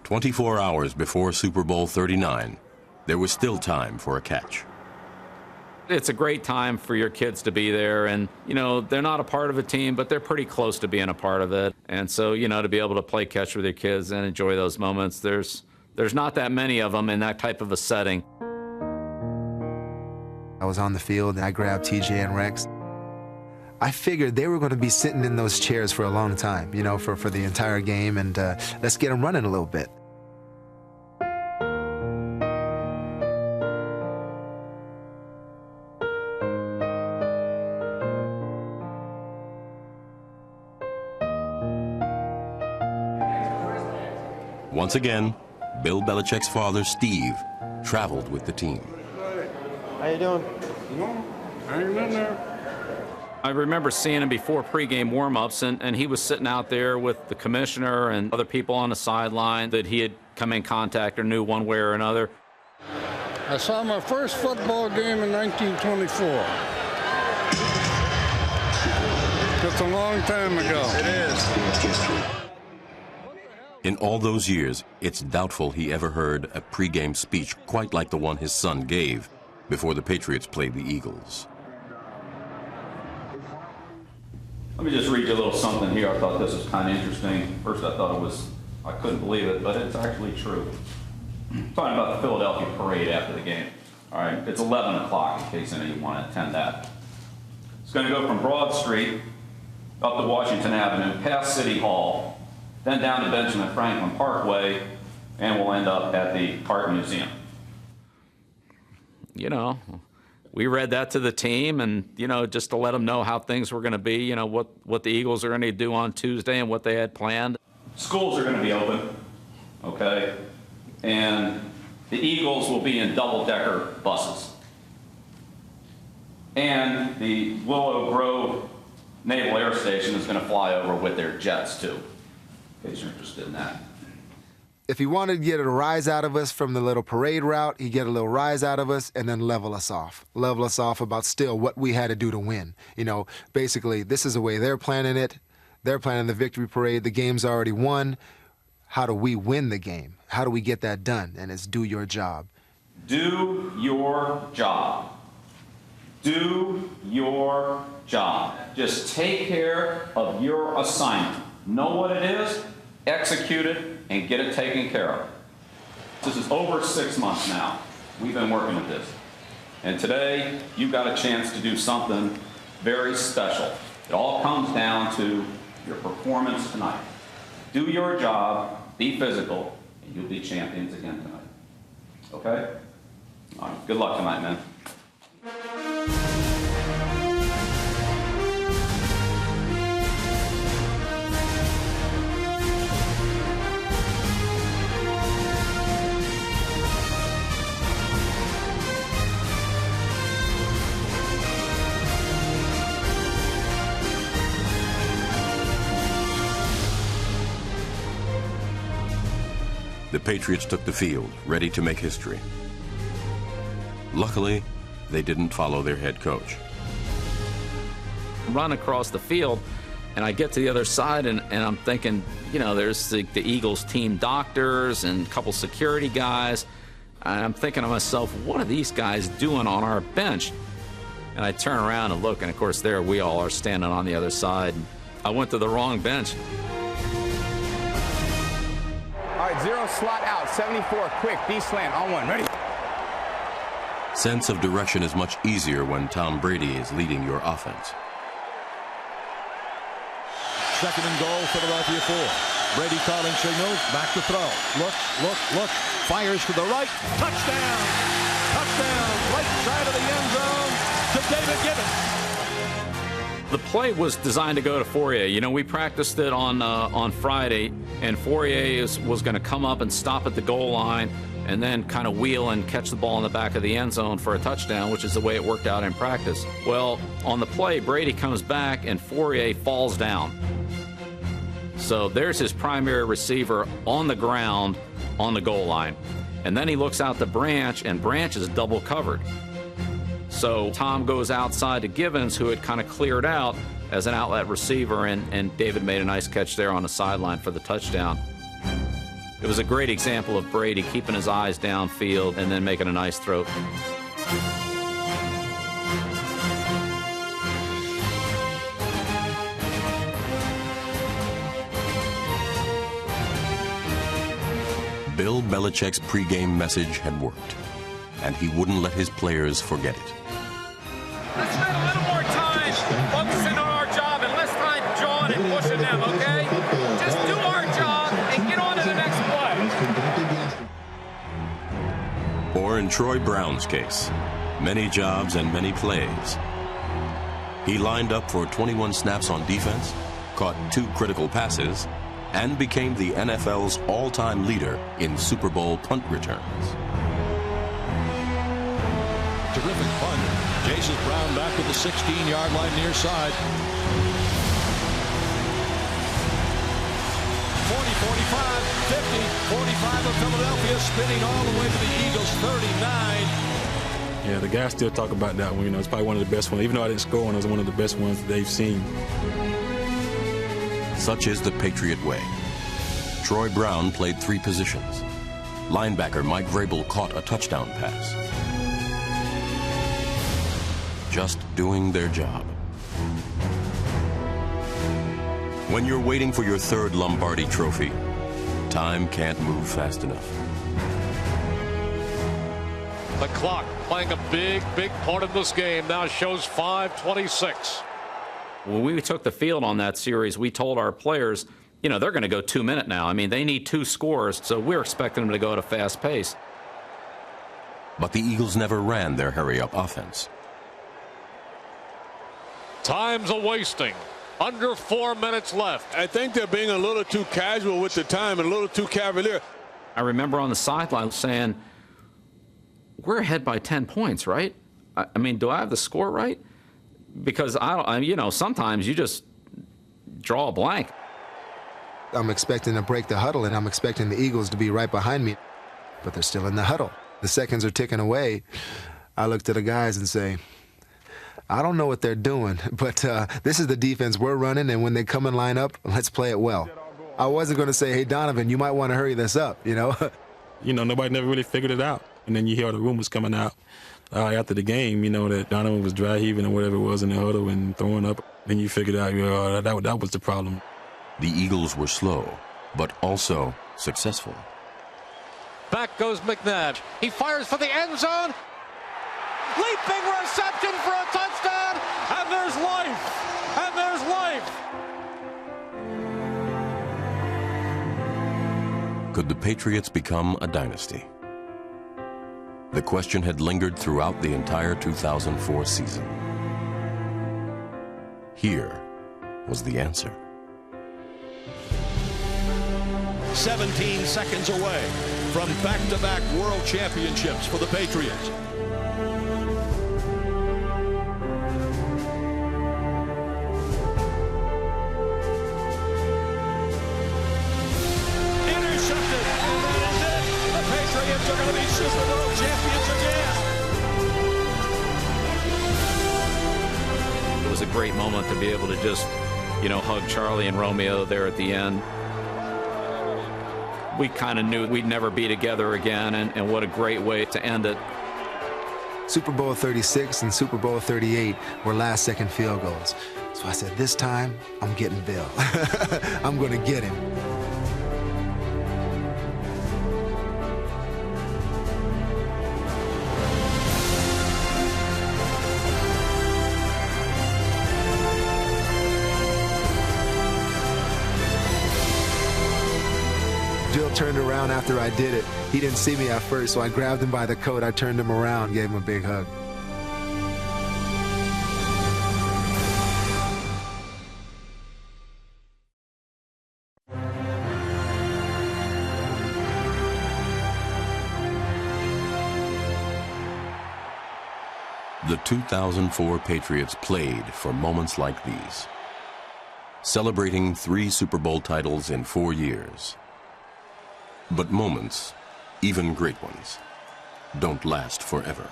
24 hours before Super Bowl 39, there was still time for a catch. It's a great time for your kids to be there, and, you know, they're not a part of a team, but they're pretty close to being a part of it. And so, you know, to be able to play catch with your kids and enjoy those moments, there's not that many of them in that type of a setting. I was on the field, and I grabbed TJ and Rex. I figured they were going to be sitting in those chairs for a long time, you know, for the entire game, and let's get them running a little bit. Once again, Bill Belichick's father, Steve, traveled with the team. How you doing? Hanging in there. I remember seeing him before pregame warm-ups, and he was sitting out there with the commissioner and other people on the sideline that he had come in contact or knew one way or another. I saw my first football game in 1924. That's a long time ago. It is. In all those years, it's doubtful he ever heard a pregame speech quite like the one his son gave before the Patriots played the Eagles. Let me just read you a little something here. I thought this was kind of interesting. First, I couldn't believe it, but it's actually true. Talking about the Philadelphia parade after the game. All right, it's 11 o'clock in case any of you want to attend that. It's going to go from Broad Street up to Washington Avenue, past City Hall, then down to Benjamin Franklin Parkway, and we'll end up at the Art Museum. You know, we read that to the team, and, you know, just to let them know how things were going to be, you know, what the Eagles are going to do on Tuesday and what they had planned. Schools are going to be open, okay? And the Eagles will be in double-decker buses. And the Willow Grove Naval Air Station is going to fly over with their jets, too, in case you're interested in that. If he wanted to get a rise out of us from the little parade route, he'd get a little rise out of us and then level us off. Level us off about still what we had to do to win. You know, basically, this is the way they're planning it. They're planning the victory parade. The game's already won. How do we win the game? How do we get that done? And it's do your job. Do your job. Do your job. Just take care of your assignment. Know what it is, execute it, and get it taken care of. This is over 6 months now. We've been working with this. And today, you've got a chance to do something very special. It all comes down to your performance tonight. Do your job, be physical, and you'll be champions again tonight. Okay? All right, good luck tonight, man. The Patriots took the field, ready to make history. Luckily, they didn't follow their head coach. Run across the field, and I get to the other side, and I'm thinking, you know, there's the Eagles team doctors and a couple security guys. And I'm thinking to myself, what are these guys doing on our bench? And I turn around and look, and of course, there we all are standing on the other side. I went to the wrong bench. All right, 0 slot out, 74, quick, D slant, on one, ready. Sense of direction is much easier when Tom Brady is leading your offense. 2nd and goal, Philadelphia 4. Brady calling signals, back to throw. Look, fires to the right, touchdown! Touchdown, right side of the end zone to David Gibbons. The play was designed to go to Fourier. You know, we practiced it on Friday, and Fourier was going to come up and stop at the goal line and then kind of wheel and catch the ball in the back of the end zone for a touchdown, which is the way it worked out in practice. Well, on the play, Brady comes back and Fourier falls down. So there's his primary receiver on the ground on the goal line. And then he looks out to Branch, and Branch is double covered. So Tom goes outside to Gibbons, who had kind of cleared out as an outlet receiver, and David made a nice catch there on the sideline for the touchdown. It was a great example of Brady keeping his eyes downfield and then making a nice throw. Bill Belichick's pregame message had worked, and he wouldn't let his players forget it. Let's spend a little more time focusing on our job and less time jawing and pushing them, okay? Just do our job and get on to the next play. Or in Troy Brown's case, many jobs and many plays. He lined up for 21 snaps on defense, caught 2 critical passes, and became the NFL's all-time leader in Super Bowl punt returns. Terrific punt. Chases Brown back to the 16-yard line near side. 40, 45, 50, 45 of Philadelphia, spinning all the way to the Eagles' 39. Yeah, the guys still talk about that one. You know, it's probably one of the best ones. Even though I didn't score one, it was one of the best ones that they've seen. Such is the Patriot way. Troy Brown played 3 positions. Linebacker Mike Vrabel caught a touchdown pass. Just doing their job. When you're waiting for your 3rd Lombardi trophy, time can't move fast enough. The clock playing a big part of this game now shows 5:26. When we took the field on that series, we told our players, you know, they're going to go 2-minute now. I mean, they need 2 scores, so we're expecting them to go at a fast pace. But the Eagles never ran their hurry-up offense. Time's a-wasting. Under 4 minutes left. I think they're being a little too casual with the time and a little too cavalier. I remember on the sideline saying, we're ahead by 10 points, right? I mean, do I have the score right? Because you know, sometimes you just draw a blank. I'm expecting to break the huddle, and I'm expecting the Eagles to be right behind me, but they're still in the huddle. The seconds are ticking away. I look to the guys and say, I don't know what they're doing, but this is the defense we're running, and when they come and line up, let's play it well. I wasn't going to say, hey, Donovan, you might want to hurry this up, you know? You know, nobody never really figured it out. And then you hear all the rumors coming out after the game, you know, that Donovan was dry heaving or whatever it was in the huddle and throwing up. Then you figured out, that was the problem. The Eagles were slow, but also successful. Back goes McNabb. He fires for the end zone. Leaping reception for a touchdown. And there's life. And there's life. Could the Patriots become a dynasty? The question had lingered throughout the entire 2004 season. Here was the answer. 17 seconds away from back-to-back world championships for the Patriots. Intercepted, and that is it. The Patriots are going to be Super Bowl champions again. It was a great moment to be able to just, you know, hug Charlie and Romeo there at the end. We kind of knew we'd never be together again, and what a great way to end it. Super Bowl 36 and Super Bowl 38 were last-second field goals. So I said, this time, I'm getting Bill. I'm going to get him. Bill turned around after I did it. He didn't see me at first, so I grabbed him by the coat. I turned him around, gave him a big hug. The 2004 Patriots played for moments like these, celebrating 3 Super Bowl titles in 4 years. But moments, even great ones, don't last forever.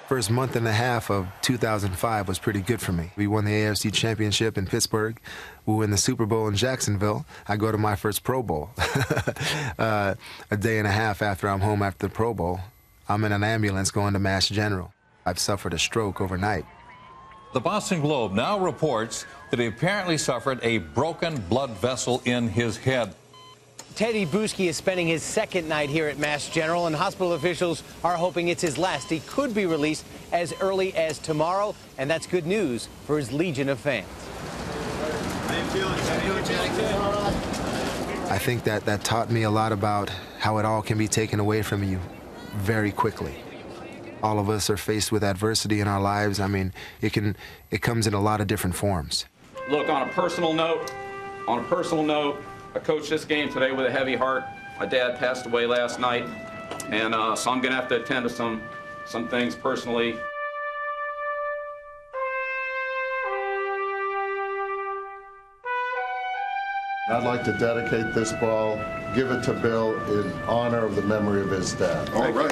First month and a half of 2005 was pretty good for me. We won the AFC Championship in Pittsburgh. We win the Super Bowl in Jacksonville. I go to my first Pro Bowl. A day and a half after I'm home after the Pro Bowl, I'm in an ambulance going to Mass General. I've suffered a stroke overnight. The Boston Globe now reports that he apparently suffered a broken blood vessel in his head. Teddy Bruschi is spending his second night here at Mass General, and hospital officials are hoping it's his last. He could be released as early as tomorrow, and that's good news for his legion of fans. How you feeling, Teddy? I think that taught me a lot about how it all can be taken away from you very quickly. All of us are faced with adversity in our lives. I mean, it comes in a lot of different forms. Look, on a personal note, I coached this game today with a heavy heart. My dad passed away last night, and so I'm going to have to attend to some things personally. I'd like to dedicate this ball, give it to Bill in honor of the memory of his dad. All right.